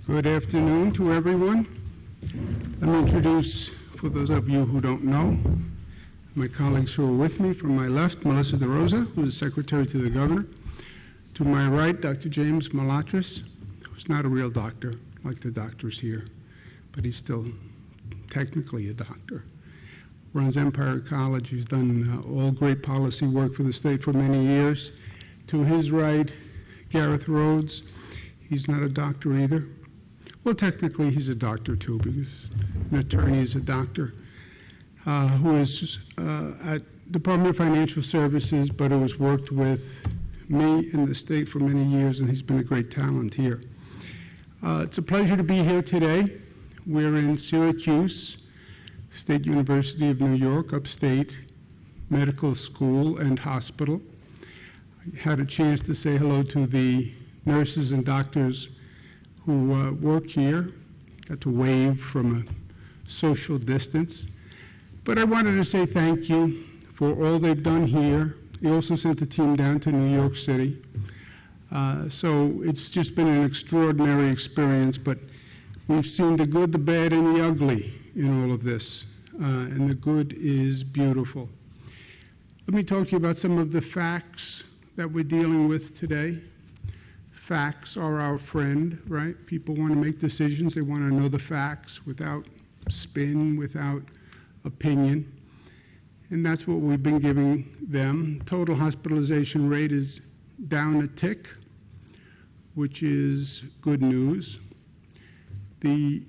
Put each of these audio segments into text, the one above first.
Good afternoon to everyone. Let me introduce, for those of you who don't know, my colleagues who are with me. From my left, Melissa DeRosa, who is Secretary to the Governor. To my right, Dr. James Malatras, who's not a real doctor, like the doctors here, but he's still technically a doctor. Runs Empire College. He's done all great policy work for the state for many years. To his right, Gareth Rhodes. He's not a doctor either. Well, technically, he's a doctor, too, because an attorney is a doctor, who is at Department of Financial Services, but who has worked with me in the state for many years, and he's been a great talent here. It's a pleasure to be here today. We're in Syracuse, State University of New York, upstate, medical school and hospital. I had a chance to say hello to the nurses and doctors who work here, got to wave from a social distance. But I wanted to say thank you for all they've done here. They also sent a team down to New York City. So it's just been an extraordinary experience, but we've seen the good, the bad, and the ugly in all of this. And the good is beautiful. Let me talk to you about some of the facts that we're dealing with today. Facts are our friend, right? People want to make decisions. They want to know the facts without spin, without opinion. And that's what we've been giving them. Total hospitalization rate is down a tick, which is good news. The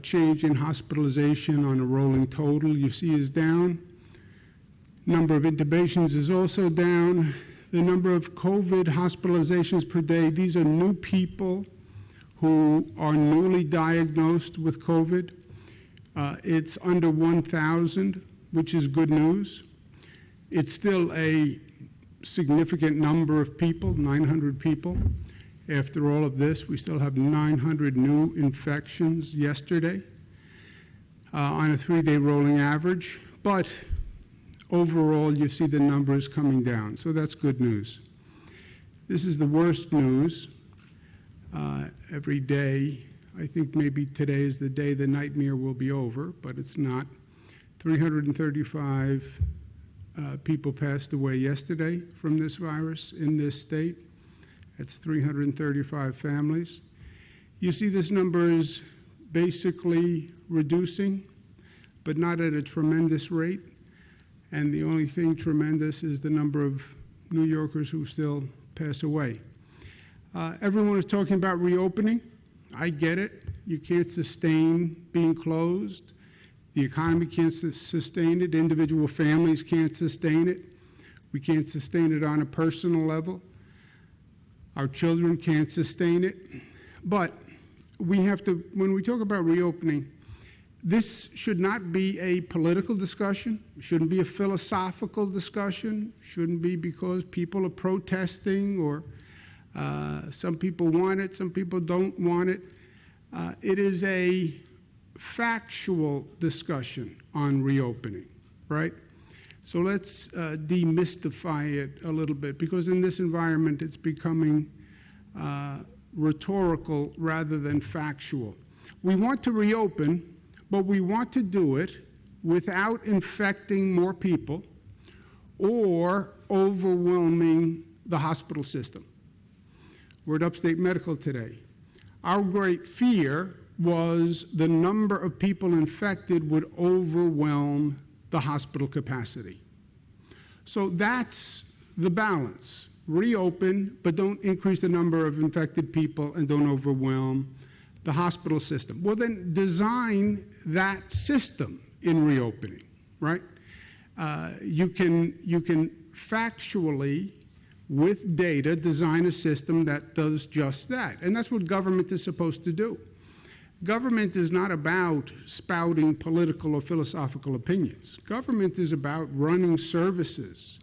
change in hospitalization on a rolling total, you see, is down. Number of intubations is also down. The number of COVID hospitalizations per day, these are new people who are newly diagnosed with COVID. It's under 1,000, which is good news. It's still a significant number of people, 900 people. After all of this, we still have 900 new infections yesterday on a 3-day rolling average. But overall, you see the numbers coming down, so that's good news. This is the worst news. Every day, I think maybe today is the day the nightmare will be over, but it's not. 335 people passed away yesterday from this virus in this state. That's 335 families. You see this number is basically reducing, but not at a tremendous rate. And the only thing tremendous is the number of New Yorkers who still pass away. Everyone is talking about reopening. I get it. You can't sustain being closed. The economy can't sustain it. Individual families can't sustain it. We can't sustain it on a personal level. Our children can't sustain it. But we have to, when we talk about reopening, this should not be a political discussion. It shouldn't be a philosophical discussion. It shouldn't be because people are protesting or some people want it, some people don't want it. It is a factual discussion on reopening, right? So let's demystify it a little bit, because in this environment it's becoming rhetorical rather than factual. We want to reopen, but we want to do it without infecting more people or overwhelming the hospital system. We're at Upstate Medical today. Our great fear was the number of people infected would overwhelm the hospital capacity. So that's the balance. Reopen, but don't increase the number of infected people and don't overwhelm the hospital system. Well, then design that system in reopening, right? You can factually, with data, design a system that does just that. And that's what government is supposed to do. Government is not about spouting political or philosophical opinions. Government is about running services,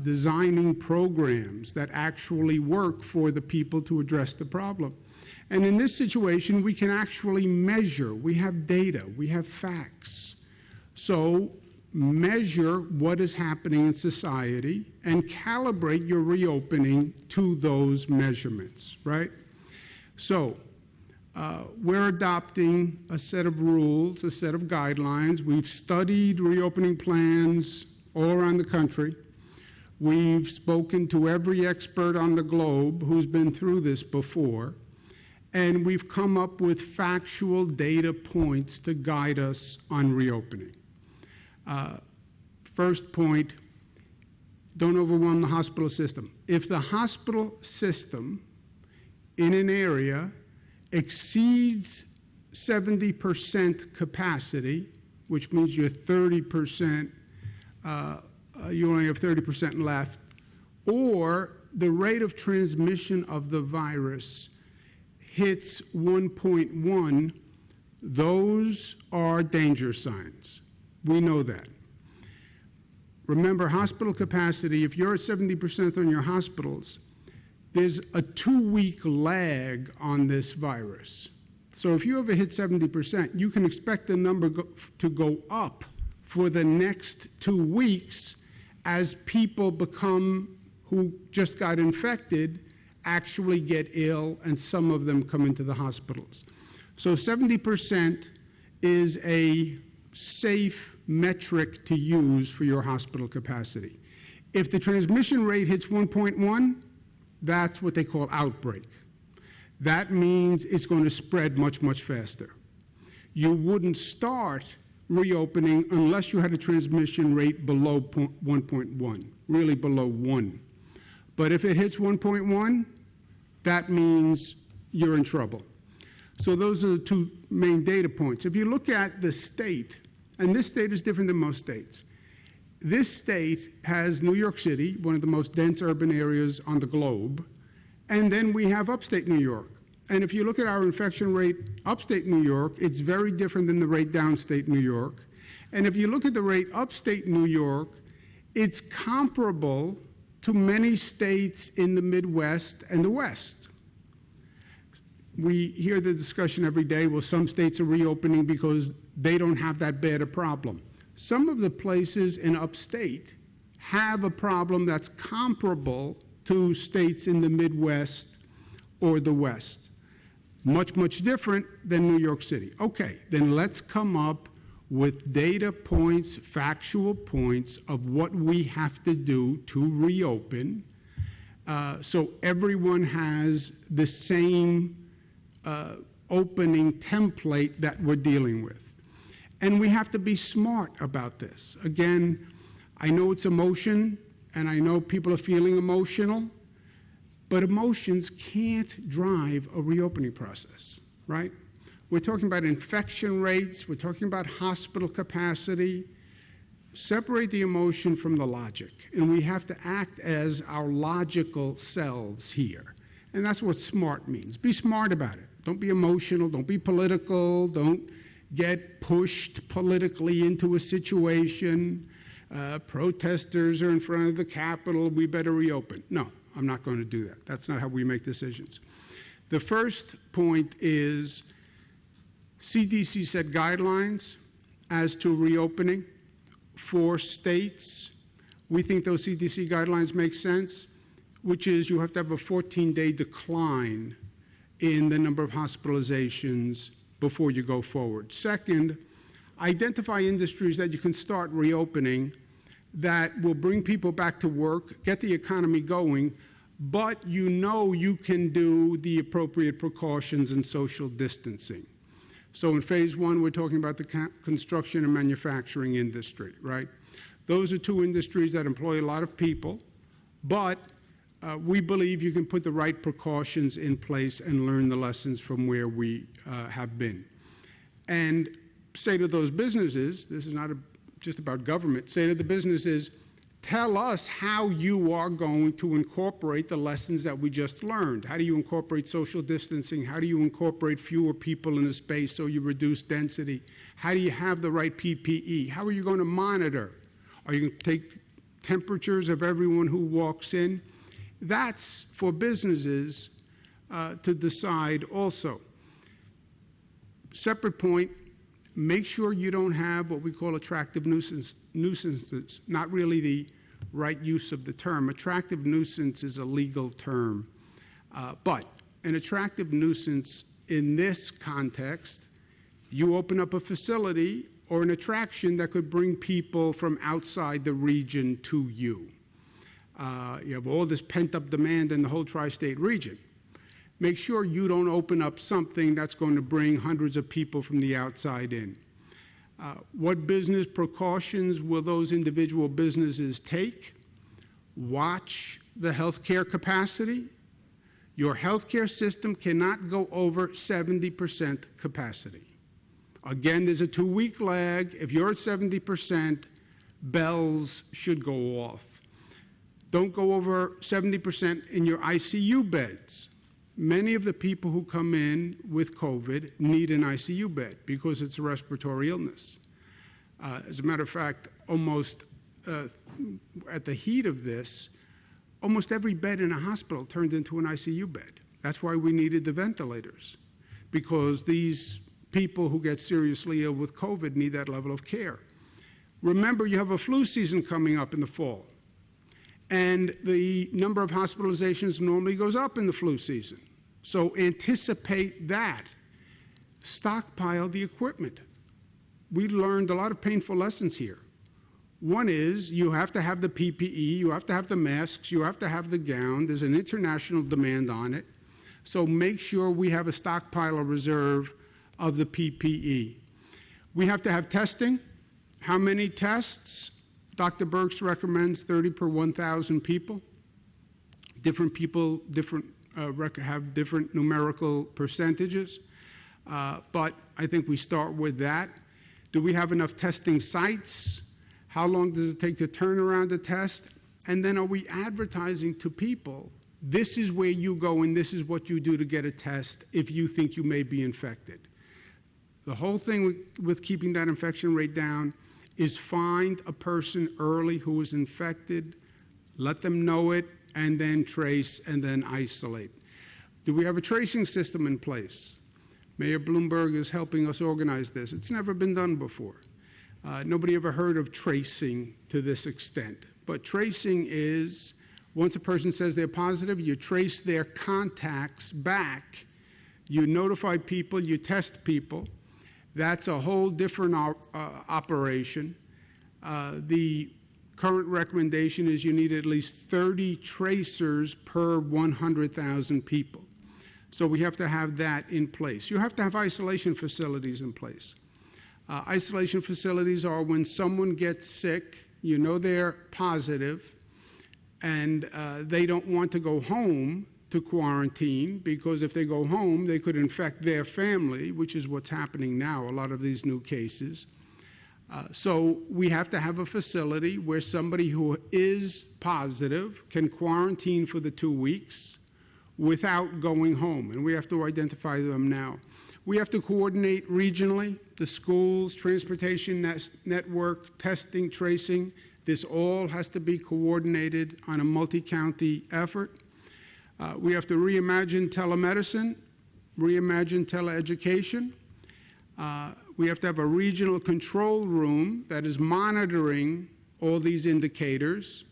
designing programs that actually work for the people to address the problem. And in this situation, we can actually measure. We have data. We have facts. So measure what is happening in society and calibrate your reopening to those measurements, right? So We're adopting a set of rules, a set of guidelines. We've studied reopening plans all around the country. We've spoken to every expert on the globe who's been through this before, and we've come up with factual data points to guide us on reopening. First point, don't overwhelm the hospital system. If the hospital system in an area exceeds 70% capacity, which means you're 30%, you only have 30% left, or the rate of transmission of the virus hits 1.1, those are danger signs. We know that. Remember, hospital capacity, if you're at 70% on your hospitals, there's a 2-week lag on this virus. So if you ever hit 70%, you can expect the number to go up for the next 2 weeks as people who just got infected actually get ill, and some of them come into the hospitals. So 70% is a safe metric to use for your hospital capacity. If the transmission rate hits 1.1, that's what they call outbreak. That means it's going to spread much, much faster. You wouldn't start reopening unless you had a transmission rate below 1.1, really below 1. But if it hits 1.1, that means you're in trouble. So those are the two main data points. If you look at the state, and this state is different than most states. This state has New York City, one of the most dense urban areas on the globe, and then we have upstate New York. And if you look at our infection rate upstate New York, it's very different than the rate downstate New York. And if you look at the rate upstate New York, it's comparable to many states in the Midwest and the West. We hear the discussion every day, well, some states are reopening because they don't have that bad a problem. Some of the places in upstate have a problem that's comparable to states in the Midwest or the West. Much, much different than New York City. Okay, then let's come up with data points, factual points of what we have to do to reopen so everyone has the same opening template that we're dealing with. And we have to be smart about this. Again, I know it's emotion, and I know people are feeling emotional, but emotions can't drive a reopening process, right? We're talking about infection rates, we're talking about hospital capacity. Separate the emotion from the logic, and we have to act as our logical selves here. And that's what smart means. Be smart about it. Don't be emotional, don't be political, don't get pushed politically into a situation. Protesters are in front of the Capitol, we better reopen. No, I'm not going to do that. That's not how we make decisions. The first point is CDC set guidelines as to reopening for states. We think those CDC guidelines make sense, which is you have to have a 14-day decline in the number of hospitalizations before you go forward. Second, identify industries that you can start reopening that will bring people back to work, get the economy going, but you know you can do the appropriate precautions and social distancing. So in phase one, we're talking about the construction and manufacturing industry, right? Those are two industries that employ a lot of people, but we believe you can put the right precautions in place and learn the lessons from where we have been. And say to those businesses, this is not just about government, say to the businesses, tell us how you are going to incorporate the lessons that we just learned. How do you incorporate social distancing? How do you incorporate fewer people in a space so you reduce density? How do you have the right PPE? How are you going to monitor? Are you going to take temperatures of everyone who walks in? That's for businesses to decide also. Separate point, make sure you don't have what we call attractive nuisances, not really the right use of the term. Attractive nuisance is a legal term, but an attractive nuisance in this context, you open up a facility or an attraction that could bring people from outside the region to you. You have all this pent-up demand in the whole tri-state region. Make sure you don't open up something that's going to bring hundreds of people from the outside in. What business precautions will those individual businesses take? Watch the healthcare capacity. Your healthcare system cannot go over 70% capacity. Again, there's a 2-week lag. If you're at 70%, bells should go off. Don't go over 70% in your ICU beds. Many of the people who come in with COVID need an ICU bed because it's a respiratory illness. As a matter of fact, almost at the heat of this, almost every bed in a hospital turned into an ICU bed. That's why we needed the ventilators, because these people who get seriously ill with COVID need that level of care. Remember, you have a flu season coming up in the fall, and the number of hospitalizations normally goes up in the flu season. So anticipate that. Stockpile the equipment. We learned a lot of painful lessons here. One is you have to have the PPE, you have to have the masks, you have to have the gown. There's an international demand on it. So make sure we have a stockpile or reserve of the PPE. We have to have testing. How many tests? Dr. Birx recommends 30 per 1,000 people. Different people have different numerical percentages, but I think we start with that. Do we have enough testing sites? How long does it take to turn around a test? And then are we advertising to people, this is where you go and this is what you do to get a test if you think you may be infected? The whole thing with keeping that infection rate down is find a person early who is infected, let them know it, and then trace and then isolate. Do we have a tracing system in place? Mayor Bloomberg is helping us organize this. It's never been done before. Nobody ever heard of tracing to this extent. But tracing is, once a person says they're positive, you trace their contacts back, you notify people, you test people. That's a whole different operation. The current recommendation is you need at least 30 tracers per 100,000 people. So we have to have that in place. You have to have isolation facilities in place. Isolation facilities are when someone gets sick, you know they're positive, and they don't want to go home to quarantine, because if they go home, they could infect their family, which is what's happening now, a lot of these new cases. So we have to have a facility where somebody who is positive can quarantine for the 2 weeks without going home, and we have to identify them now. We have to coordinate regionally, the schools, transportation network, testing, tracing. This all has to be coordinated on a multi-county effort. We have to reimagine telemedicine, reimagine teleeducation. We have to have a regional control room that is monitoring all these indicators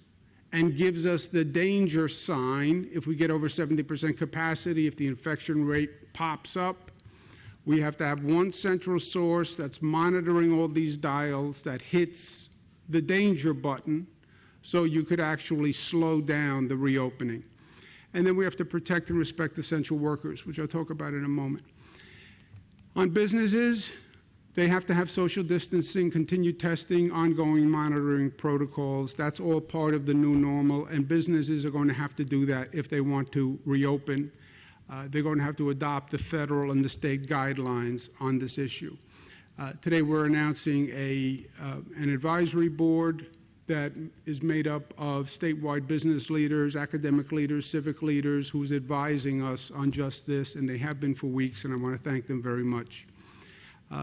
and gives us the danger sign if we get over 70% capacity, if the infection rate pops up. We have to have one central source that's monitoring all these dials that hits the danger button so you could actually slow down the reopening. And then we have to protect and respect essential workers, which I'll talk about in a moment. On businesses, they have to have social distancing, continued testing, ongoing monitoring protocols. That's all part of the new normal, and businesses are going to have to do that if they want to reopen. They're going to have to adopt the federal and the state guidelines on this issue. Today we're announcing an advisory board that is made up of statewide business leaders, academic leaders, civic leaders, who's advising us on just this, and they have been for weeks, and I want to thank them very much.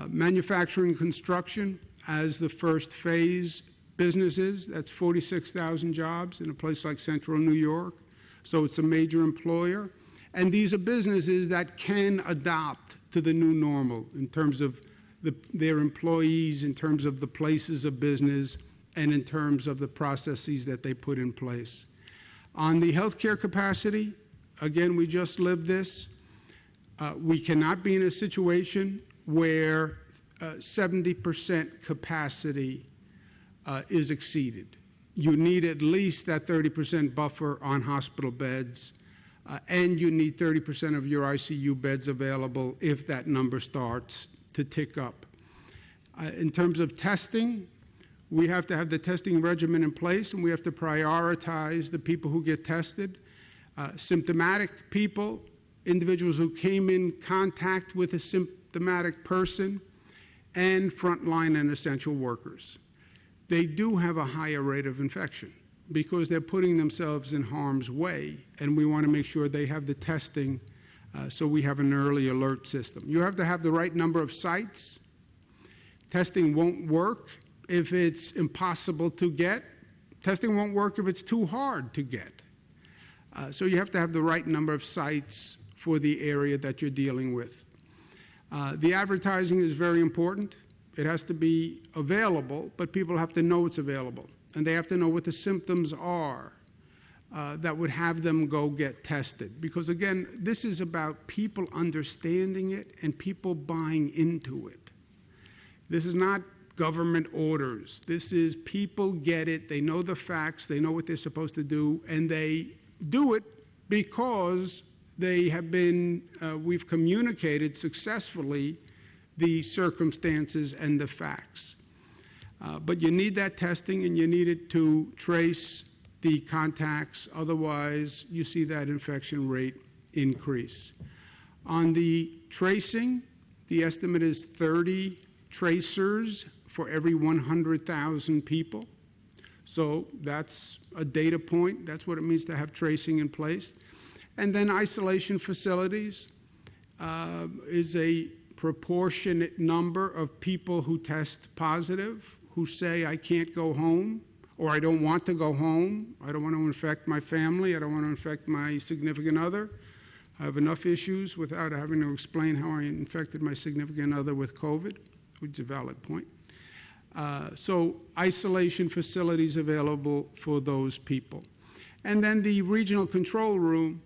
Manufacturing construction as the first phase. Businesses, that's 46,000 jobs in a place like Central New York, so it's a major employer. And these are businesses that can adopt to the new normal in terms of their employees, in terms of the places of business, and in terms of the processes that they put in place. On the healthcare capacity, again, we just lived this. We cannot be in a situation where 70% capacity is exceeded. You need at least that 30% buffer on hospital beds, and you need 30% of your ICU beds available if that number starts to tick up. In terms of testing, we have to have the testing regimen in place, and we have to prioritize the people who get tested. Symptomatic people, individuals who came in contact with a symptomatic person, and frontline and essential workers. They do have a higher rate of infection because they're putting themselves in harm's way, and we want to make sure they have the testing so we have an early alert system. You have to have the right number of sites. Testing won't work if it's impossible to get. Testing won't work if it's too hard to get. So you have to have the right number of sites for the area that you're dealing with. The advertising is very important. It has to be available, but people have to know it's available. And they have to know what the symptoms are that would have them go get tested. Because again, this is about people understanding it and people buying into it. This is not government orders. This is people get it, they know the facts, they know what they're supposed to do, and they do it because they have been, we've communicated successfully the circumstances and the facts. But you need that testing, and you need it to trace the contacts. Otherwise, you see that infection rate increase. On the tracing, the estimate is 30 tracers for every 100,000 people. So that's a data point. That's what it means to have tracing in place. And then isolation facilities is a proportionate number of people who test positive, who say, I can't go home, or I don't want to go home. I don't want to infect my family. I don't want to infect my significant other. I have enough issues without having to explain how I infected my significant other with COVID, which is a valid point. So isolation facilities available for those people. And then the regional control room,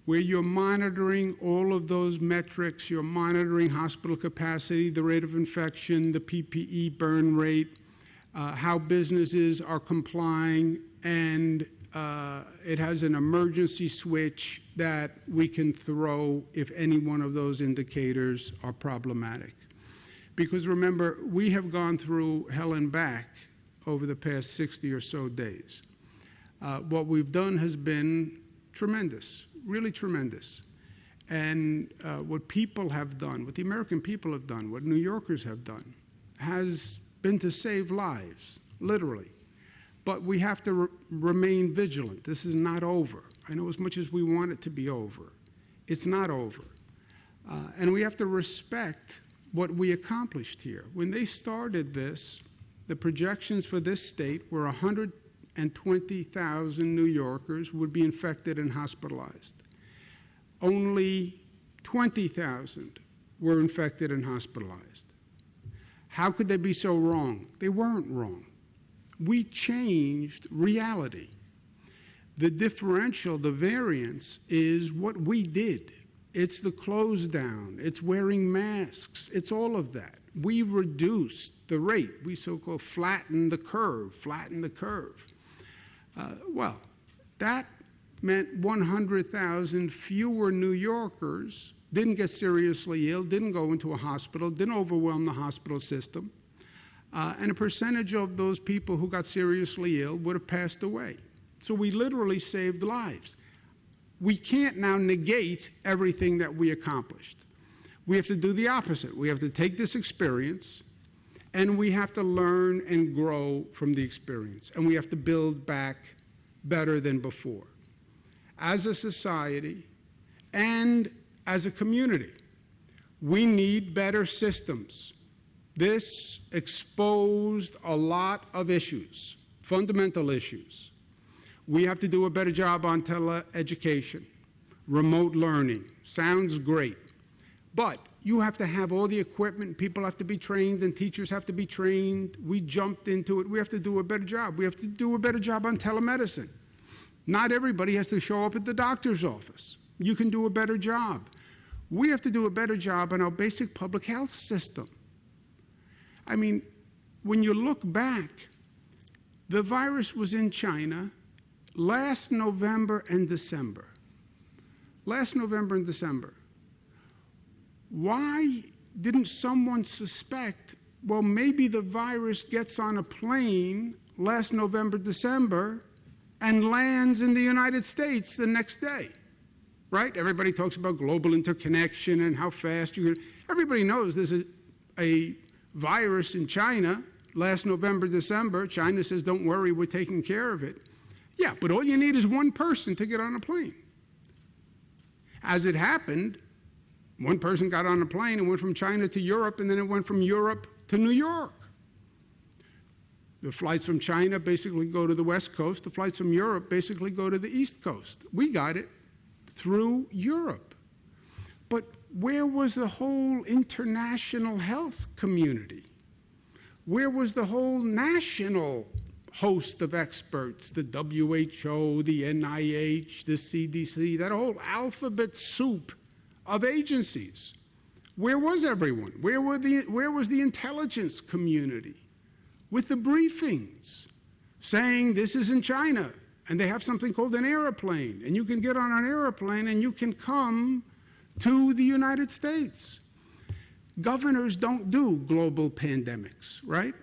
where you're monitoring all of those metrics. You're monitoring hospital capacity, the rate of infection, the PPE burn rate, how businesses are complying, and it has an emergency switch that we can throw if any one of those indicators are problematic. Because remember, we have gone through hell and back over the past 60 or so days. What we've done has been tremendous, really tremendous. And what people have done, what the American people have done, what New Yorkers have done, has been to save lives, literally. But we have to remain vigilant. This is not over. I know as much as we want it to be over, it's not over. And we have to respect what we accomplished here. When they started this, the projections for this state were 120,000 New Yorkers would be infected and hospitalized. Only 20,000 were infected and hospitalized. How could they be so wrong? They weren't wrong. We changed reality. The differential, the variance, is what we did. It's the close down, it's wearing masks, it's all of that. We reduced the rate. We so-called flattened the curve, well, that meant 100,000 fewer New Yorkers didn't get seriously ill, didn't go into a hospital, didn't overwhelm the hospital system, and a percentage of those people who got seriously ill would have passed away. So we literally saved lives. We can't now negate everything that we accomplished. We have to do the opposite. We have to take this experience, and we have to learn and grow from the experience, and we have to build back better than before. As a society and as a community, we need better systems. This exposed a lot of issues, fundamental issues. We have to do a better job on teleeducation, remote learning. Sounds great. But you have to have all the equipment, people have to be trained, and teachers have to be trained. We jumped into it. We have to do a better job. We have to do a better job on telemedicine. Not everybody has to show up at the doctor's office. You can do a better job. We have to do a better job on our basic public health system. I mean, when you look back, the virus was in China last November and December. Last November and December. Why didn't someone suspect, well, maybe the virus gets on a plane last November, December, and lands in the United States the next day, right? Everybody talks about global interconnection and how fast you can. Everybody knows there's a virus in China last November, December. China says, don't worry, we're taking care of it. Yeah, but all you need is one person to get on a plane. As it happened, one person got on a plane and went from China to Europe, and then it went from Europe to New York. The flights from China basically go to the West Coast. The flights from Europe basically go to the East Coast. We got it through Europe. But where was the whole international health community? Where was the whole national host of experts, the WHO, the NIH, the CDC, that whole alphabet soup of agencies? Where was everyone? Where was the intelligence community with the briefings saying this is in China and they have something called an airplane and you can get on an airplane and you can come to the United States? Governors don't do global pandemics, right?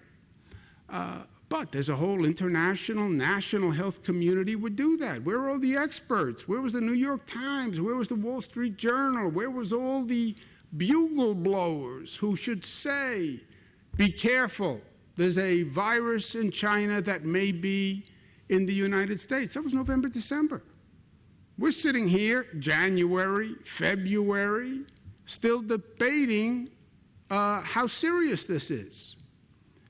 But there's a whole international, national health community would do that. Where are all the experts? Where was the New York Times? Where was the Wall Street Journal? Where was all the bugle blowers who should say, be careful, there's a virus in China that may be in the United States? That was November, December. We're sitting here, January, February, still debating how serious this is.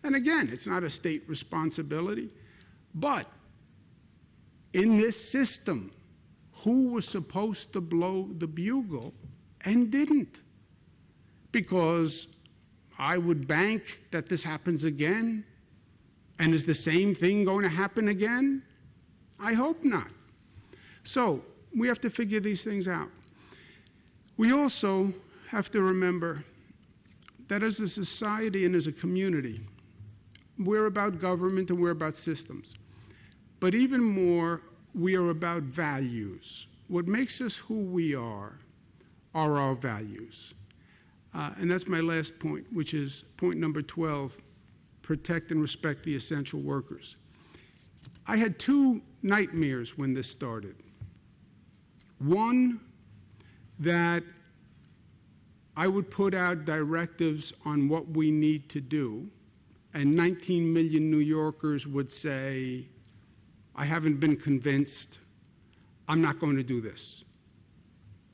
And again, it's not a state responsibility, but in this system, who was supposed to blow the bugle and didn't? Because I would bank that this happens again, and is the same thing going to happen again? I hope not. So we have to figure these things out. We also have to remember that as a society and as a community, we're about government and we're about systems. But even more, we are about values. What makes us who we are our values. And that's my last point, which is point number 12, protect and respect the essential workers. I had two nightmares when this started. One, that I would put out directives on what we need to do, and 19 million New Yorkers would say, I haven't been convinced, I'm not going to do this.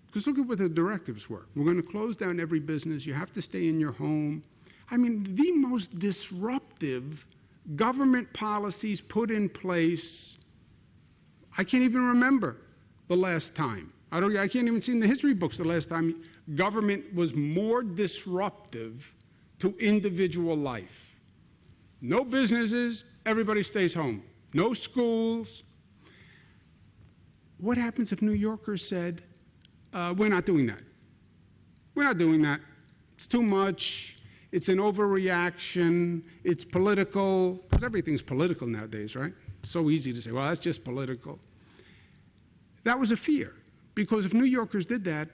Because look at what the directives were. We're going to close down every business. You have to stay in your home. I mean, the most disruptive government policies put in place, I can't even remember the last time. I can't even see in the history books the last time government was more disruptive to individual life. No businesses, everybody stays home. No schools. What happens if New Yorkers said, we're not doing that. We're not doing that. It's too much. It's an overreaction. It's political. Because everything's political nowadays, right? So easy to say, well, that's just political. That was a fear. Because if New Yorkers did that,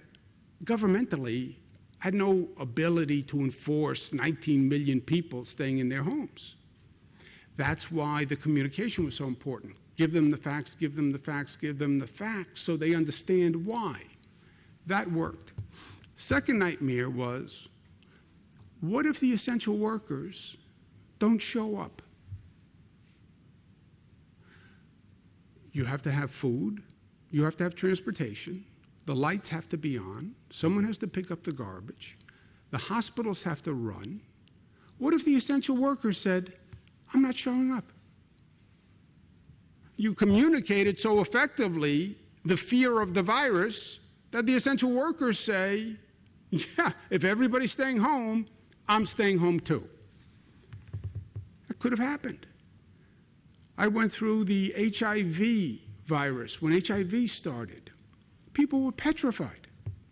governmentally, had no ability to enforce 19 million people staying in their homes. That's why the communication was so important. Give them the facts, give them the facts, give them the facts, so they understand why. That worked. Second nightmare was, what if the essential workers don't show up? You have to have food, you have to have transportation, the lights have to be on, someone has to pick up the garbage, the hospitals have to run. What if the essential workers said, I'm not showing up? You communicated so effectively the fear of the virus that the essential workers say, yeah, if everybody's staying home, I'm staying home too. That could have happened. I went through the HIV virus. When HIV started, people were petrified.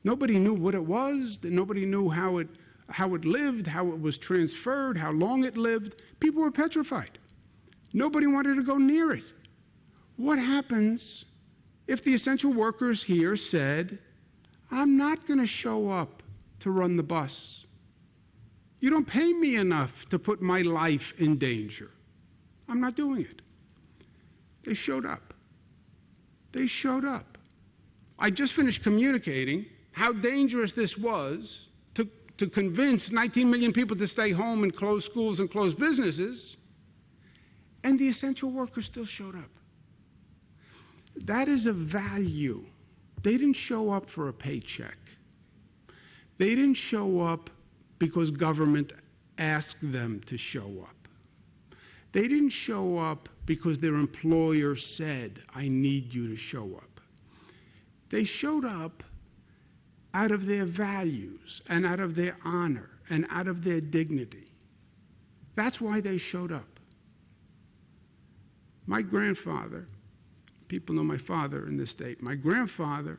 Nobody knew what it was. Nobody knew how it lived, how it was transferred, how long it lived. People were petrified. Nobody wanted to go near it. What happens if the essential workers here said, I'm not going to show up to run the bus. You don't pay me enough to put my life in danger. I'm not doing it. They showed up. They showed up. I just finished communicating how dangerous this was to convince 19 million people to stay home and close schools and close businesses, and the essential workers still showed up. That is a value. They didn't show up for a paycheck. They didn't show up because government asked them to show up. They didn't show up because their employer said, I need you to show up. They showed up out of their values and out of their honor and out of their dignity. That's why they showed up. My grandfather, people know my father in this state, my grandfather,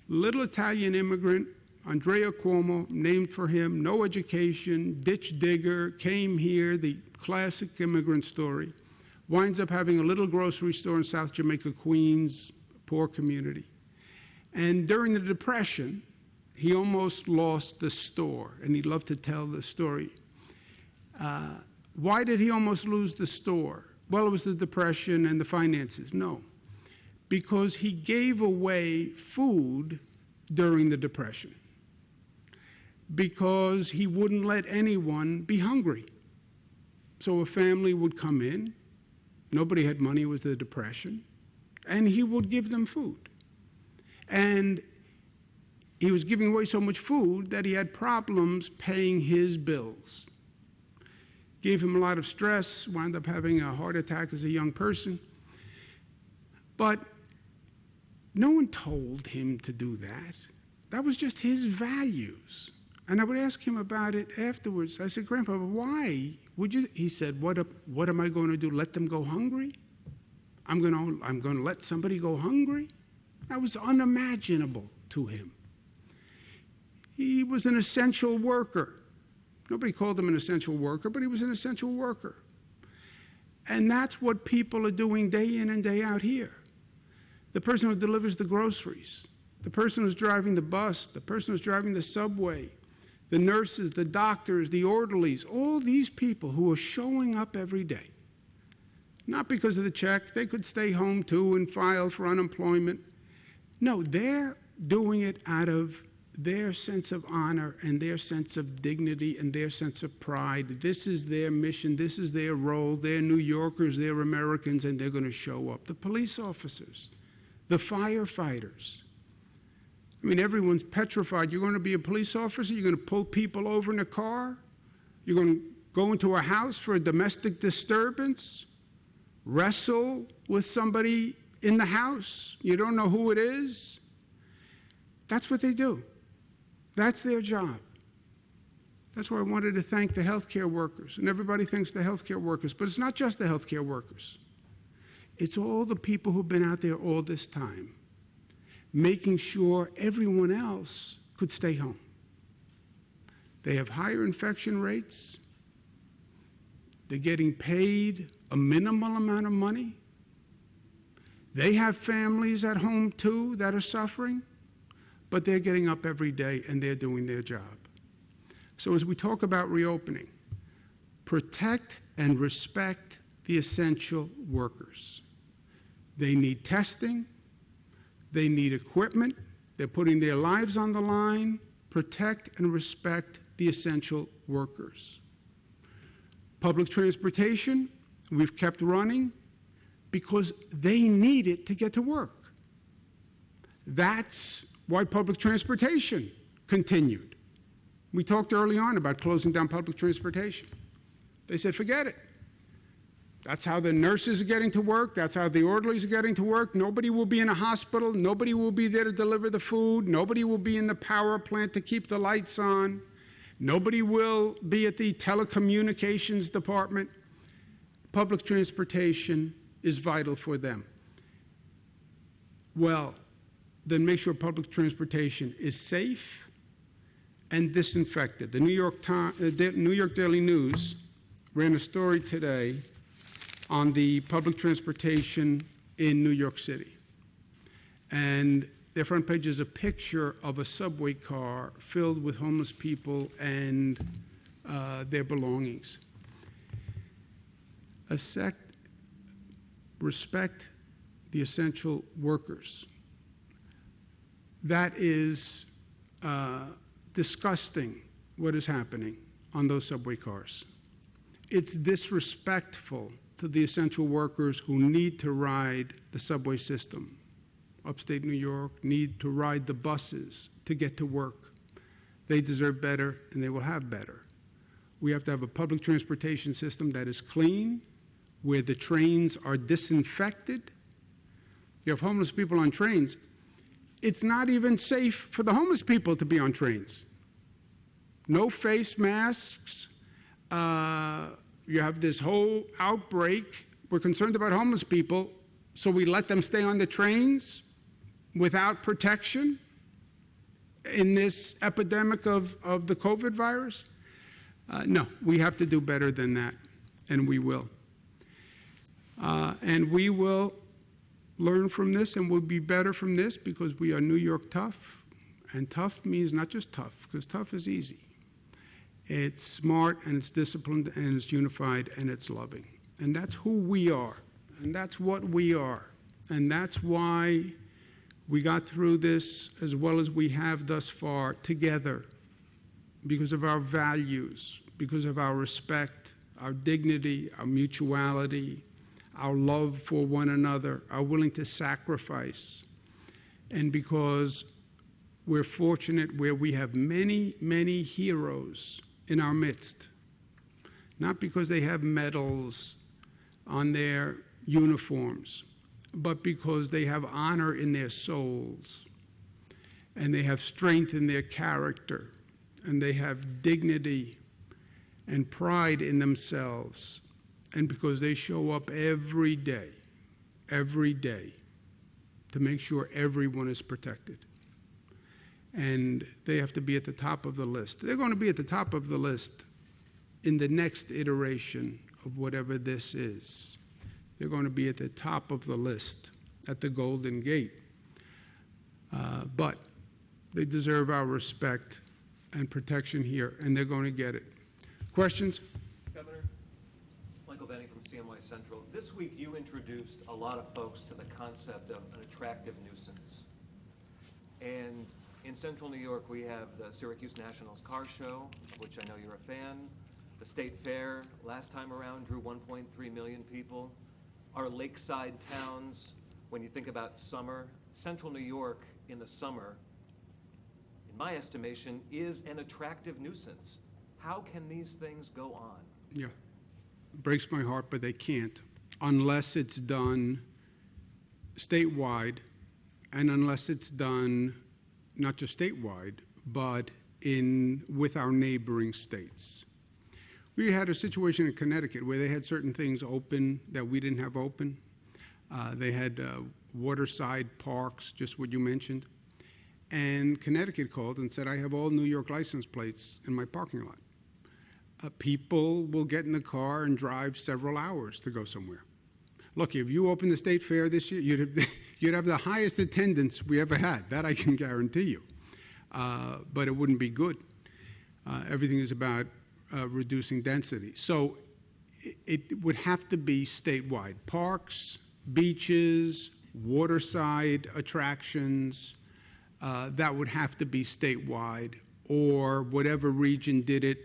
little Italian immigrant, Andrea Cuomo, named for him, no education, ditch digger, came here, the classic immigrant story, winds up having a little grocery store in South Jamaica, Queens, poor community. And during the Depression, he almost lost the store, and he loved to tell the story. Why did he almost lose the store? Well, it was the Depression and the finances. No, because he gave away food during the Depression, because he wouldn't let anyone be hungry. So a family would come in, nobody had money, it was the Depression, and he would give them food. And he was giving away so much food that he had problems paying his bills. Gave him a lot of stress, wound up having a heart attack as a young person. But no one told him to do that. That was just his values. And I would ask him about it afterwards. I said, Grandpa, why would you? He said, what am I going to do, let them go hungry? I'm going to let somebody go hungry? That was unimaginable to him. He was an essential worker. Nobody called him an essential worker, but he was an essential worker. And that's what people are doing day in and day out here. The person who delivers the groceries, the person who's driving the bus, the person who's driving the subway, the nurses, the doctors, the orderlies, all these people who are showing up every day. Not because of the check. They could stay home too and file for unemployment. No, they're doing it out of their sense of honor and their sense of dignity and their sense of pride. This is their mission, this is their role. They're New Yorkers, they're Americans, and they're going to show up. The police officers, the firefighters. I mean, everyone's petrified. You're going to be a police officer? You're going to pull people over in a car? You're going to go into a house for a domestic disturbance? Wrestle with somebody in the house? You don't know who it is? That's what they do. That's their job. That's why I wanted to thank the healthcare workers. And everybody thanks the healthcare workers. But it's not just the healthcare workers. It's all the people who've been out there all this time, making sure everyone else could stay home. They have higher infection rates. They're getting paid a minimal amount of money. They have families at home too that are suffering. But they're getting up every day and they're doing their job. So as we talk about reopening, protect and respect the essential workers. They need testing, they need equipment, they're putting their lives on the line. Protect and respect the essential workers. Public transportation, we've kept running because they need it to get to work. That's why public transportation continued. We talked early on about closing down public transportation. They said, forget it. That's how the nurses are getting to work. That's how the orderlies are getting to work. Nobody will be in a hospital. Nobody will be there to deliver the food. Nobody will be in the power plant to keep the lights on. Nobody will be at the telecommunications department. Public transportation is vital for them. Well, then make sure public transportation is safe and disinfected. The New York Daily News ran a story today on the public transportation in New York City. And their front page is a picture of a subway car filled with homeless people and their belongings. Respect the essential workers. That is disgusting, what is happening on those subway cars. It's disrespectful to the essential workers who need to ride the subway system. Upstate New York need to ride the buses to get to work. They deserve better, and they will have better. We have to have a public transportation system that is clean, where the trains are disinfected. You have homeless people on trains. It's not even safe for the homeless people to be on trains. No face masks. You have this whole outbreak. We're concerned about homeless people, so we let them stay on the trains without protection in this epidemic of the COVID virus? No, we have to do better than that, and we will. And we will learn from this, and we'll be better from this, because we are New York tough. And tough means not just tough, because tough is easy. It's smart, and it's disciplined, and it's unified, and it's loving. And that's who we are, and that's what we are. And that's why we got through this as well as we have thus far together, because of our values, because of our respect, our dignity, our mutuality, our love for one another, our willing to sacrifice, and because we're fortunate where we have many, many heroes in our midst, not because they have medals on their uniforms, but because they have honor in their souls, and they have strength in their character, and they have dignity and pride in themselves, and because they show up every day, to make sure everyone is protected. And they have to be at the top of the list. They're going to be at the top of the list in the next iteration of whatever this is. They're going to be at the top of the list at the Golden Gate. But they deserve our respect and protection here, and they're going to get it. Questions? Governor, Michael Benny from CMY Central. This week you introduced a lot of folks to the concept of an attractive nuisance. And in Central New York, we have the Syracuse Nationals Car Show, which I know you're a fan. The State Fair last time around drew 1.3 million people. Our lakeside towns, when you think about summer, Central New York in the summer, in my estimation, is an attractive nuisance. How can these things go on? Yeah, it breaks my heart, but they can't, unless it's done statewide, and unless it's done not just statewide, but with our neighboring states. We had a situation in Connecticut where they had certain things open that we didn't have open. They had waterside parks, just what you mentioned. And Connecticut called and said, I have all New York license plates in my parking lot. People will get in the car and drive several hours to go somewhere. Look, if you opened the State Fair this year, you'd have the highest attendance we ever had. That I can guarantee you. But it wouldn't be good. Everything is about reducing density. So it would have to be statewide. Parks, beaches, waterside attractions, that would have to be statewide, or whatever region did it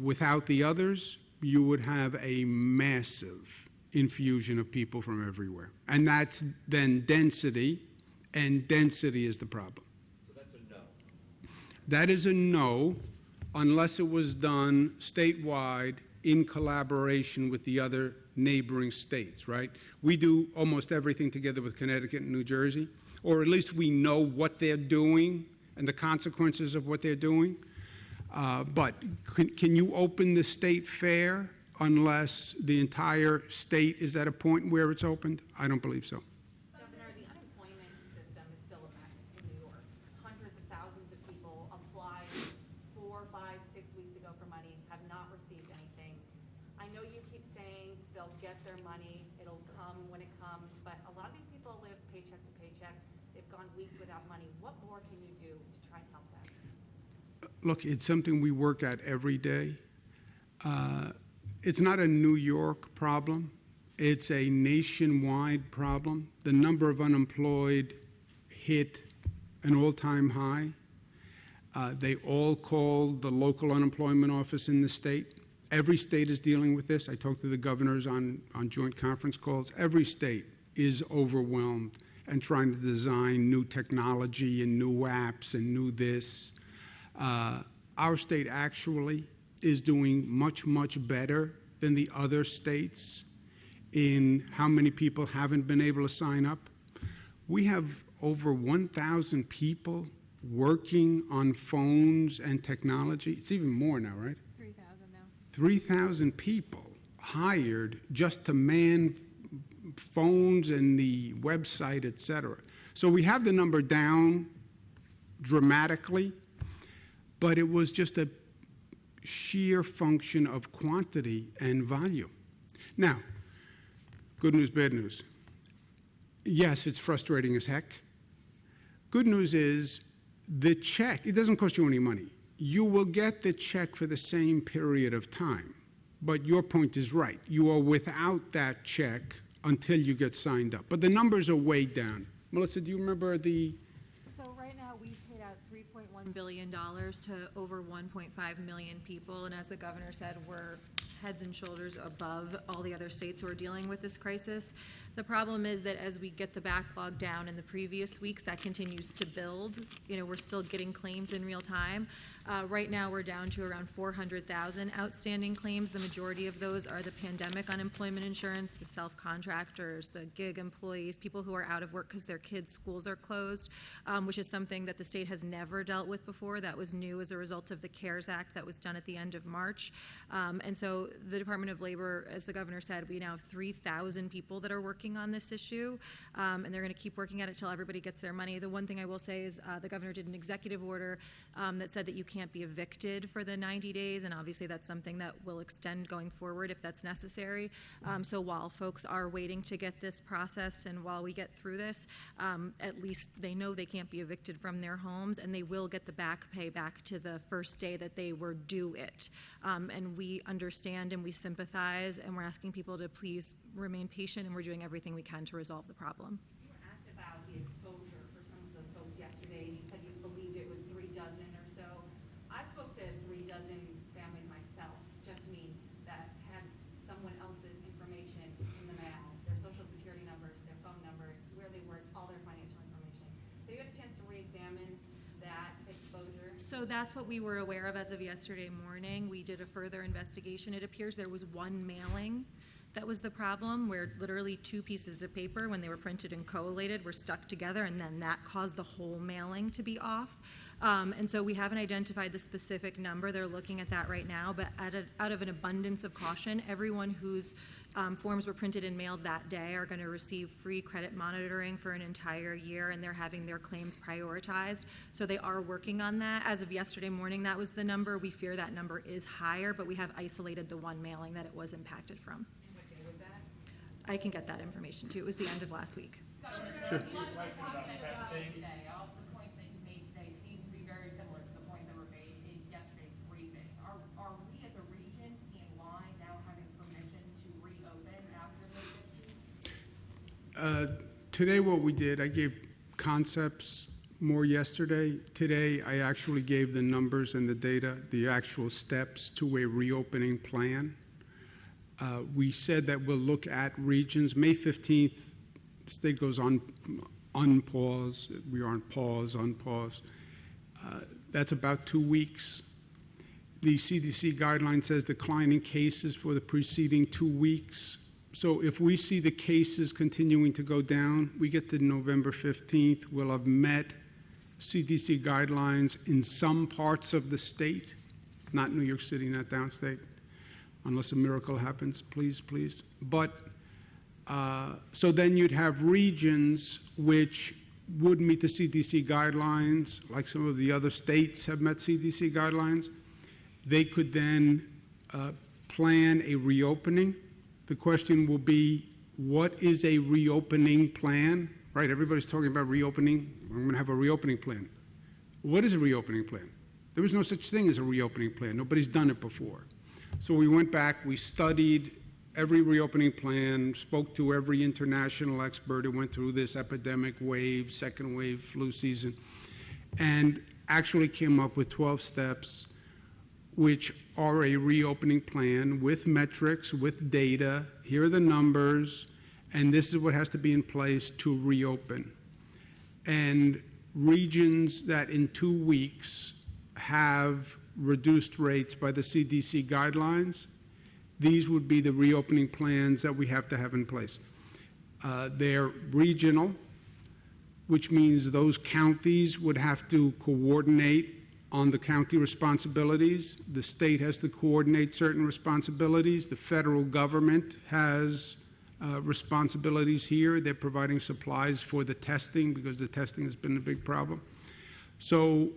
without the others, you would have a massive infusion of people from everywhere. And that's then density, and density is the problem. So that's a no. That is a no, unless it was done statewide in collaboration with the other neighboring states, right? We do almost everything together with Connecticut and New Jersey, or at least we know what they're doing and the consequences of what they're doing. But can you open the state fair unless the entire state is at a point where it's opened? I don't believe so. Governor, the unemployment system is still a mess keep saying they'll get their money, it'll come when it comes, but a lot of these people live paycheck to paycheck. They've gone weeks without money. What more can you do to try and help them? Look, it's something we work at every day. It's not a New York problem. It's a nationwide problem. The number of unemployed hit an all-time high. They all call the local unemployment office in the state. Every state is dealing with this. I talked to the governors on joint conference calls. Every state is overwhelmed and trying to design new technology and new apps and new this. Our state actually is doing much, much better than the other states in how many people haven't been able to sign up. We have over 1,000 people working on phones and technology. It's even more now, right? 3,000 now. 3,000 people hired just to man phones and the website, et cetera. So we have the number down dramatically, but it was just a sheer function of quantity and volume. Now, good news, bad news. Yes, it's frustrating as heck. Good news is the check, it doesn't cost you any money. You will get the check for the same period of time. But your point is right. You are without that check until you get signed up. But the numbers are way down. Melissa, do you remember the... So right now, we've paid out $3.1 billion to over 1.5 million people, and as the governor said, we're heads and shoulders above all the other states who are dealing with this crisis. The problem is that as we get the backlog down in the previous weeks, that continues to build. You know, we're still getting claims in real time. Right now, we're down to around 400,000 outstanding claims. The majority of those are the pandemic unemployment insurance, the self-contractors, the gig employees, people who are out of work because their kids' schools are closed, which is something that the state has never dealt with before. That was new as a result of the CARES Act that was done at the end of March. And so the Department of Labor, as the governor said, we now have 3,000 people that are working on this issue, and they're going to keep working at it till everybody gets their money. The one thing I will say is the governor did an executive order that said that you can't be evicted for the 90 days, and obviously that's something that will extend going forward if that's necessary. So while folks are waiting to get this processed and while we get through this, at least they know they can't be evicted from their homes, and they will get the back pay back to the first day that they were due it. And we understand and we sympathize, and we're asking people to please remain patient, and we're doing everything we can to resolve the problem. You were asked about the exposure for some of those folks yesterday, and you said you believed it was 3 dozen or so. I spoke to 3 dozen families myself, just me, that had someone else's information in the mail, their social security numbers, their phone number, where they worked, all their financial information. So you had a chance to re-examine that exposure? So that's what we were aware of as of yesterday morning. We did a further investigation. It appears there was one mailing that was the problem, where literally 2 pieces of paper, when they were printed and collated, were stuck together, and then that caused the whole mailing to be off. And so we haven't identified the specific number. They're looking at that right now, but out of an abundance of caution, everyone whose forms were printed and mailed that day are going to receive free credit monitoring for an entire year, and they're having their claims prioritized. So they are working on that. As of yesterday morning, that was the number. We fear that number is higher, but we have isolated the one mailing that it was impacted from. And what day was that? I can get that information too. It was the end of last week. Sure. Today, all the points that you made today seem to be very similar to the points that were made in yesterday's briefing. Are we as a region seeing why now having permission to reopen after May 15th? Today what we did, I gave concepts more yesterday. Today I actually gave the numbers and the data, the actual steps to a reopening plan. We said that we'll look at regions. May 15th, the state goes on unpause. We are on pause, unpause. That's about 2 weeks. The CDC guideline says declining cases for the preceding 2 weeks. So if we see the cases continuing to go down, we get to November 15th, we'll have met CDC guidelines in some parts of the state, not New York City, not downstate, unless a miracle happens, please, please. But so then you'd have regions which would meet the CDC guidelines, like some of the other states have met CDC guidelines. They could then plan a reopening. The question will be, what is a reopening plan? Right, everybody's talking about reopening. I'm going to have a reopening plan. What is a reopening plan? There was no such thing as a reopening plan. Nobody's done it before. So we went back, we studied every reopening plan, spoke to every international expert who went through this epidemic wave, second wave, flu season, and actually came up with 12 steps which are a reopening plan with metrics, with data. Here are the numbers, and this is what has to be in place to reopen. And regions that in 2 weeks have reduced rates by the CDC guidelines, these would be the reopening plans that we have to have in place. They're regional, which means those counties would have to coordinate on the county responsibilities. The state has to coordinate certain responsibilities. The federal government has responsibilities here. They're providing supplies for the testing because the testing has been a big problem. So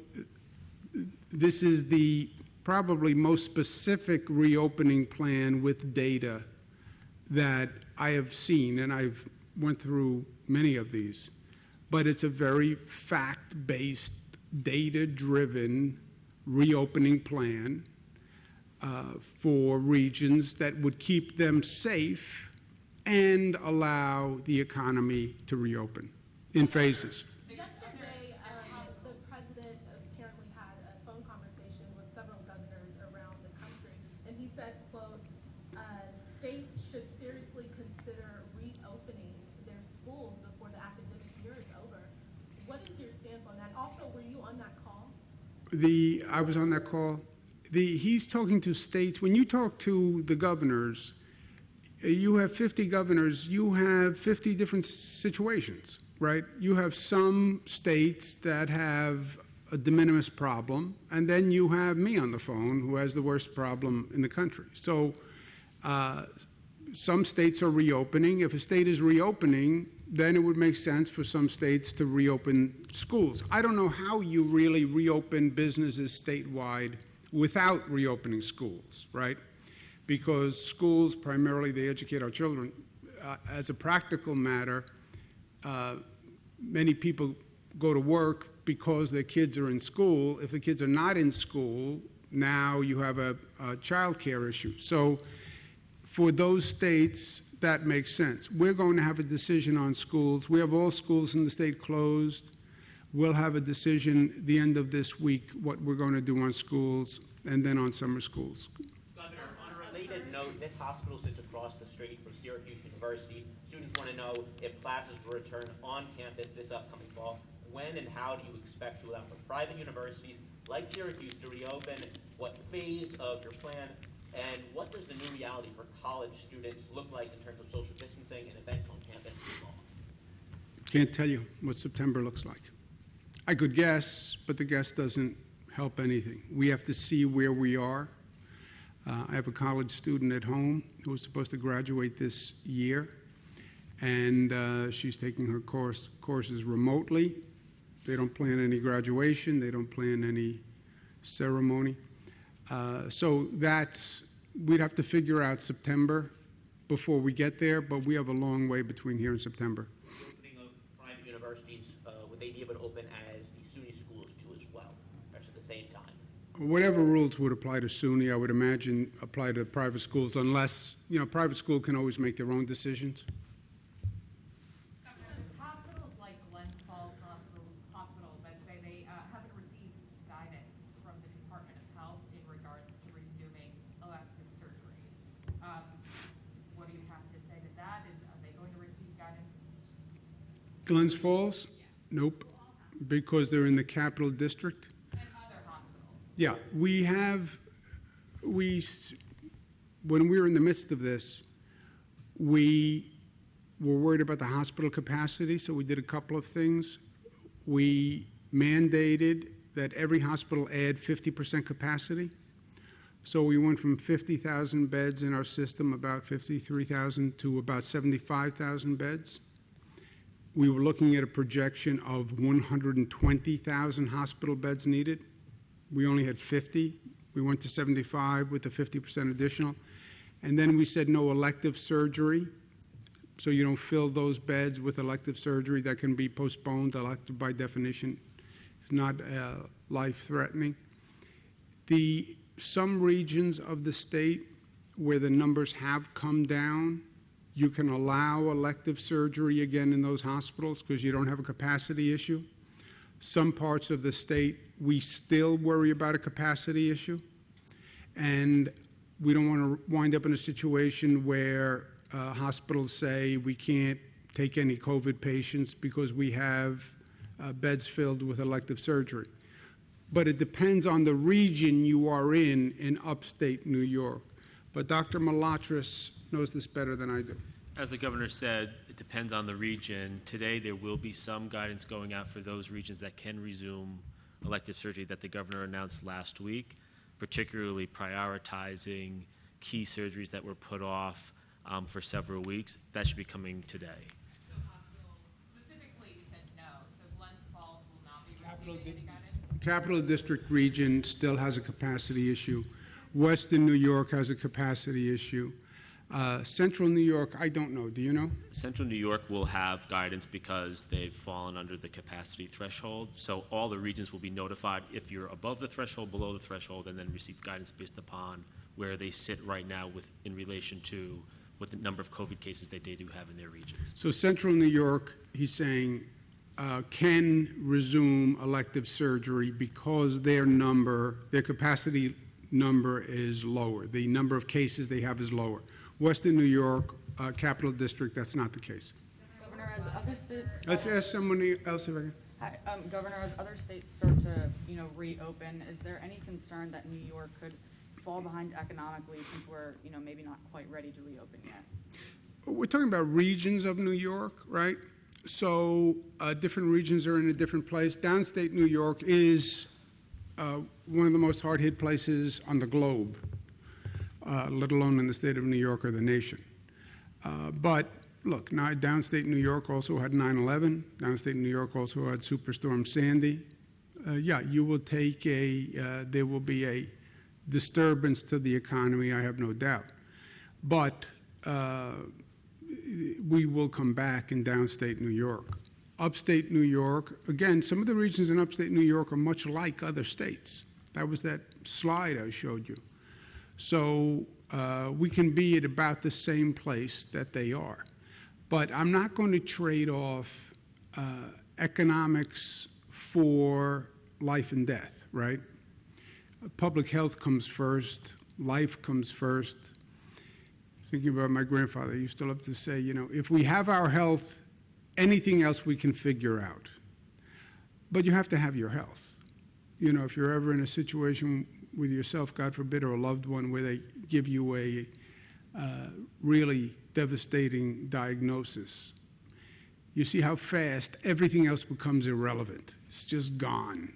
this is the probably most specific reopening plan with data that I have seen, and I've went through many of these. But it's a very fact-based, data-driven reopening plan for regions that would keep them safe and allow the economy to reopen in phases. Yesterday, the president apparently had a phone conversation with several governors around the country, and he said, quote, states should seriously consider reopening their schools before the academic year is over. What is your stance on that? Also, were you on that call? I was on that call. He's talking to states. When you talk to the governors, you have 50 governors, you have 50 different situations, right? You have some states that have a de minimis problem, and then you have me on the phone who has the worst problem in the country. So some states are reopening. If a state is reopening, then it would make sense for some states to reopen schools. I don't know how you really reopen businesses statewide without reopening schools, right? Because schools, primarily, they educate our children. As a practical matter, many people go to work because their kids are in school. If the kids are not in school, now you have a child care issue. So for those states, that makes sense. We're going to have a decision on schools. We have all schools in the state closed. We'll have a decision the end of this week what we're going to do on schools and then on summer schools. Governor, on a related note, this hospital sits across the street from Syracuse University. Students want to know if classes will return on campus this upcoming fall. When and how do you expect to allow for private universities like Syracuse to reopen? What phase of your plan? And what does the new reality for college students look like in terms of social distancing and events on campus this fall? Can't tell you what September looks like. I could guess, but the guess doesn't help anything. We have to see where we are. I have a college student at home who was supposed to graduate this year, and she's taking her courses remotely. They don't plan any graduation. They don't plan any ceremony. So we'd have to figure out September before we get there, but we have a long way between here and September. The opening of private universities, would they be able to open as the SUNY schools do as well, or at the same time? Whatever rules would apply to SUNY, I would imagine apply to private schools, unless, private school can always make their own decisions. Hospitals like Glens Falls Hospital that say they haven't received guidance from the Department of Health in regards to resuming elective surgeries. What do you have to say to that? Are they going to receive guidance? Glens Falls? Nope, because they're in the Capital District. And other hospitals? Yeah, when we were in the midst of this, we were worried about the hospital capacity, so we did a couple of things. We mandated that every hospital add 50% capacity. So we went from 50,000 beds in our system, about 53,000, to about 75,000 beds. We were looking at a projection of 120,000 hospital beds needed. We only had 50. We went to 75 with the 50% additional. And then we said no elective surgery, so you don't fill those beds with elective surgery that can be postponed. Elective, by definition, is not life-threatening. Some regions of the state where the numbers have come down, you can allow elective surgery again in those hospitals because you don't have a capacity issue. Some parts of the state, we still worry about a capacity issue, and we don't want to wind up in a situation where hospitals say we can't take any COVID patients because we have beds filled with elective surgery. But it depends on the region you are in upstate New York. But Dr. Malatras knows this better than I do. As the governor said, it depends on the region. Today, there will be some guidance going out for those regions that can resume elective surgery that the governor announced last week, particularly prioritizing key surgeries that were put off for several weeks. That should be coming today. So hospitals, specifically, you said no, so Glens Falls will not be receiving any guidance? Capital District region still has a capacity issue. Western New York has a capacity issue. Central New York, I don't know. Do you know? Central New York will have guidance because they've fallen under the capacity threshold. So all the regions will be notified if you're above the threshold, below the threshold, and then receive guidance based upon where they sit right now in relation to what the number of COVID cases they do have in their regions. So Central New York, he's saying, can resume elective surgery because their capacity number is lower. The number of cases they have is lower. Western New York, Capital District, that's not the case. Governor, as other states. Let's ask someone else if I can. Hi, Governor, as other states start to, reopen, is there any concern that New York could fall behind economically since we're, maybe not quite ready to reopen yet? We're talking about regions of New York, right? So different regions are in a different place. Downstate New York is one of the most hard-hit places on the globe, let alone in the state of New York or the nation. But look, now downstate New York also had 9/11. Downstate New York also had Superstorm Sandy. You will take there will be a disturbance to the economy, I have no doubt. But we will come back in downstate New York. Upstate New York, again, some of the regions in upstate New York are much like other states. That was that slide I showed you. So we can be at about the same place that they are. But I'm not going to trade off economics for life and death, right? Public health comes first, life comes first. Thinking about my grandfather, he used to love to say, if we have our health, anything else we can figure out. But you have to have your health. If you're ever in a situation with yourself, God forbid, or a loved one where they give you a really devastating diagnosis, you see how fast everything else becomes irrelevant. It's just gone,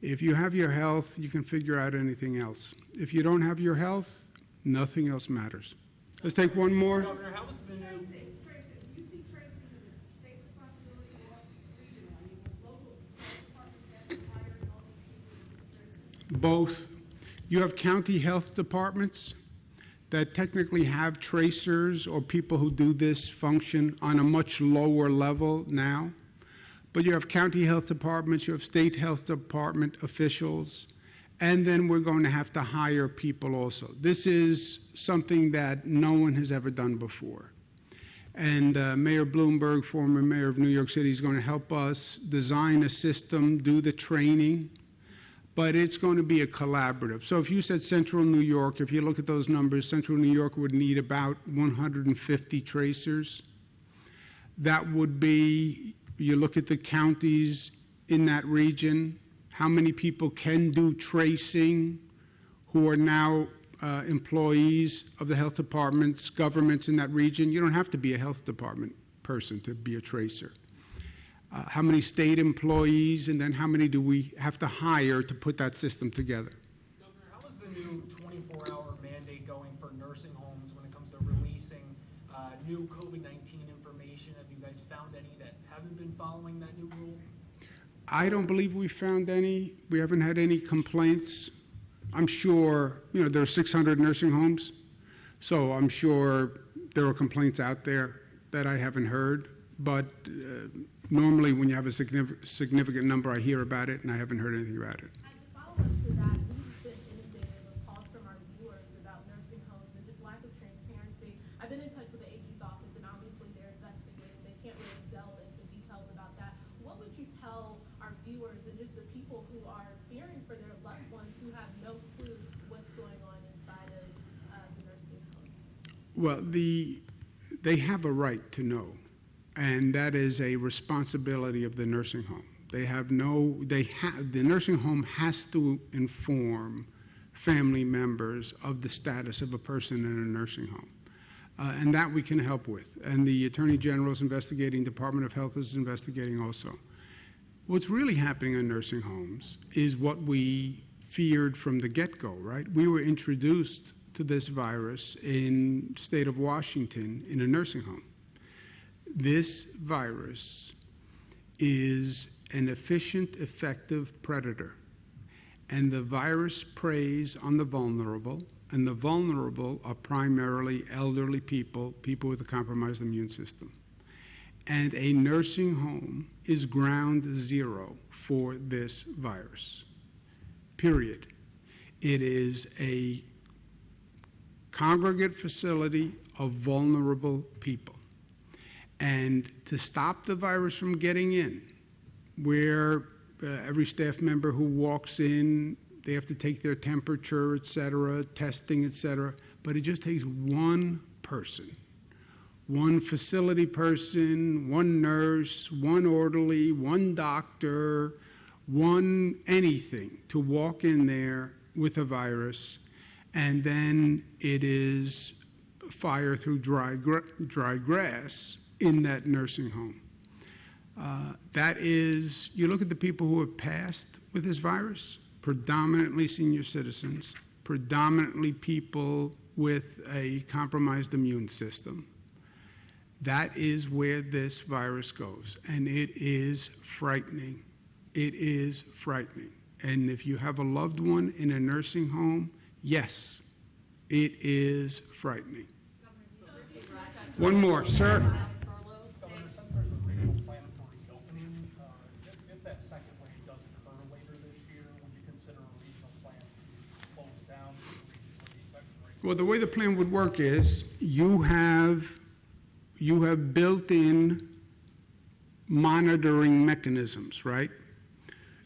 If you have your health, you can figure out anything else. If you don't have your health, nothing else matters. Let's take one more. Governor, how was the new... You see tracing as a state responsibility or regional? I mean, local departments have to hire all these people. Both. You have county health departments that technically have tracers or people who do this function on a much lower level now. But you have county health departments, you have state health department officials, and then we're going to have to hire people also. This is something that no one has ever done before. And Mayor Bloomberg, former mayor of New York City, is going to help us design a system, do the training, but it's going to be a collaborative. So if you said Central New York, if you look at those numbers, Central New York would need about 150 tracers. That would be, you look at the counties in that region, how many people can do tracing who are now employees of the health departments, governments in that region. You don't have to be a health department person to be a tracer. How many state employees, and then how many do we have to hire to put that system together? Governor, how is the new 24-hour mandate going for nursing homes when it comes to releasing new COVID-19 information? Have you guys found any that haven't been following that new rule? I don't believe we found any. We haven't had any complaints I'm sure, there are 600 nursing homes, so I'm sure there are complaints out there that I haven't heard, but normally when you have a significant number, I hear about it, and I haven't heard anything about it. As a follow-up to that, we've been inundated with calls from our viewers about nursing homes and just lack of transparency. I've been in touch with the AG's office, and obviously they're investigating. They can't really delve into details about that. What would you tell our viewers and just the people who are fearing for their loved ones who have no clue what's going on inside of the nursing home? Well, they have a right to know, and that is a responsibility of the nursing home. The nursing home has to inform family members of the status of a person in a nursing home. And that we can help with. And the Attorney General is investigating, Department of Health is investigating also. What's really happening in nursing homes is what we feared from the get-go, right? We were introduced to this virus in the state of Washington in a nursing home. This virus is an efficient, effective predator, and the virus preys on the vulnerable, and the vulnerable are primarily elderly people, people with a compromised immune system. And a nursing home is ground zero for this virus, period. It is a congregate facility of vulnerable people. And to stop the virus from getting in, where every staff member who walks in, they have to take their temperature, et cetera, testing, et cetera, but it just takes one person, one facility person, one nurse, one orderly, one doctor, one anything to walk in there with a virus, and then it is fire through dry grass in that nursing home. That is, you look at the people who have passed with this virus, predominantly senior citizens, predominantly people with a compromised immune system. That is where this virus goes, and it is frightening. It is frightening. And if you have a loved one in a nursing home, yes, it is frightening. One more, sir. Governor, since there's a regional plan for reopening, if that second wave does occur later this year, would you consider a regional plan to close down the regions where the infection rate? Well, the way the plan would work is you have built-in monitoring mechanisms, right?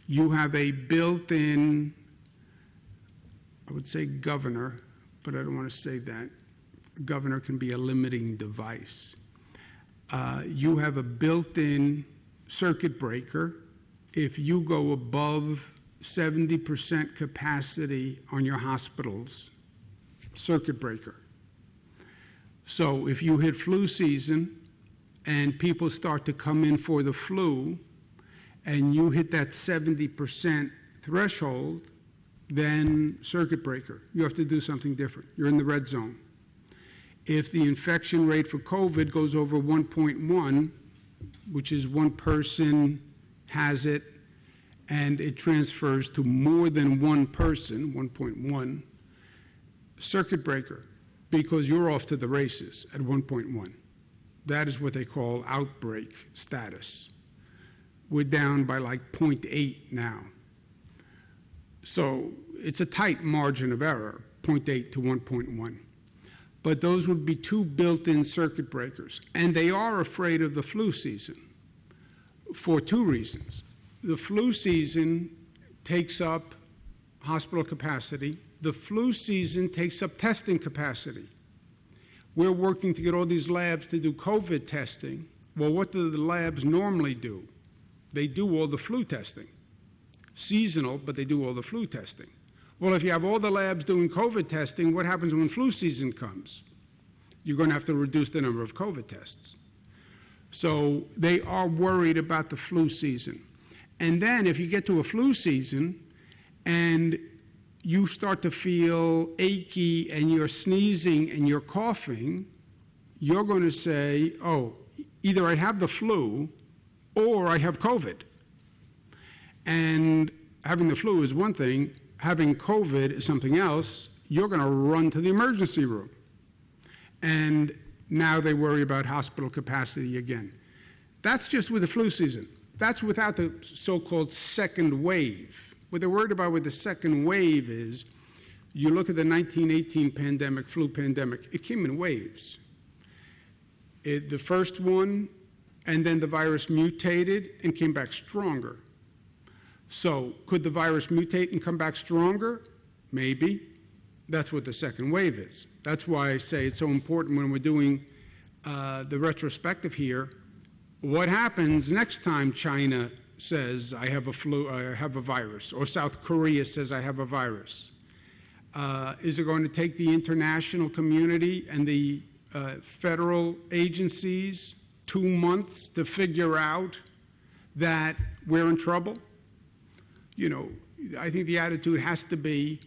You have a built-in, I would say governor, but I don't want to say that. Governor can be a limiting device. You have a built-in circuit breaker. If you go above 70% capacity on your hospitals, circuit breaker. So if you hit flu season and people start to come in for the flu and you hit that 70% threshold, then circuit breaker. You have to do something different. You're in the red zone. If the infection rate for COVID goes over 1.1, which is one person has it, and it transfers to more than one person, 1.1, circuit breaker, because you're off to the races at 1.1. That is what they call outbreak status. We're down by like 0.8 now. So it's a tight margin of error, 0.8 to 1.1. But those would be two built-in circuit breakers. And they are afraid of the flu season for two reasons. The flu season takes up hospital capacity. The flu season takes up testing capacity. We're working to get all these labs to do COVID testing. Well, what do the labs normally do? They do all the flu testing. Seasonal, but they do all the flu testing. Well, if you have all the labs doing COVID testing, what happens when flu season comes? You're going to have to reduce the number of COVID tests. So they are worried about the flu season. And then if you get to a flu season and you start to feel achy and you're sneezing and you're coughing, you're going to say, oh, either I have the flu or I have COVID. And having the flu is one thing. having COVID is something else, you're going to run to the emergency room. And now they worry about hospital capacity again. That's just with the flu season. That's without the so-called second wave. What they're worried about with the second wave is, you look at the 1918 pandemic, flu pandemic, it came in waves. The first one, and then the virus mutated and came back stronger. So could the virus mutate and come back stronger? Maybe. That's what the second wave is. That's why I say it's so important when we're doing the retrospective here. What happens next time China says, I have a flu, I have a virus, or South Korea says, I have a virus? Is it going to take the international community and the federal agencies 2 months to figure out that we're in trouble? You know, I think the attitude has to be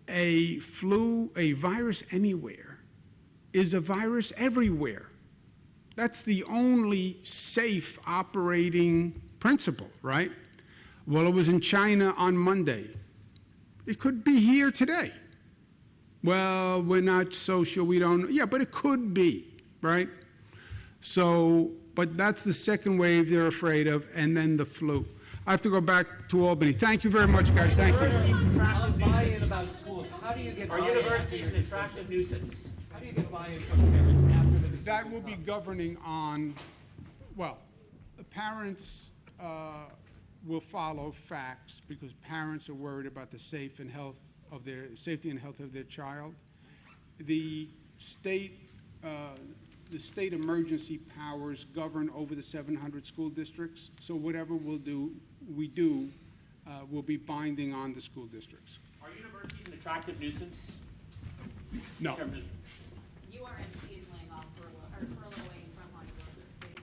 a virus anywhere is a virus everywhere. That's the only safe operating principle, right? Well, it was in China on Monday. It could be here today. Well, we're not so sure, we don't know. Yeah, but it could be, right? So, but that's the second wave they're afraid of, and then the flu. I have to go back to Albany. Thank you very much, guys. Thank you. On buy-in about schools, how do you get Our buy-in? university is an attractive nuisance. How do you get buy-in from parents after the decision That will be comes? governing on, well, the parents will follow facts because parents are worried about the safety and health of their child. The state emergency powers govern over the 700 school districts. So whatever we do will be binding on the school districts. Are universities an attractive nuisance? No, In terms of-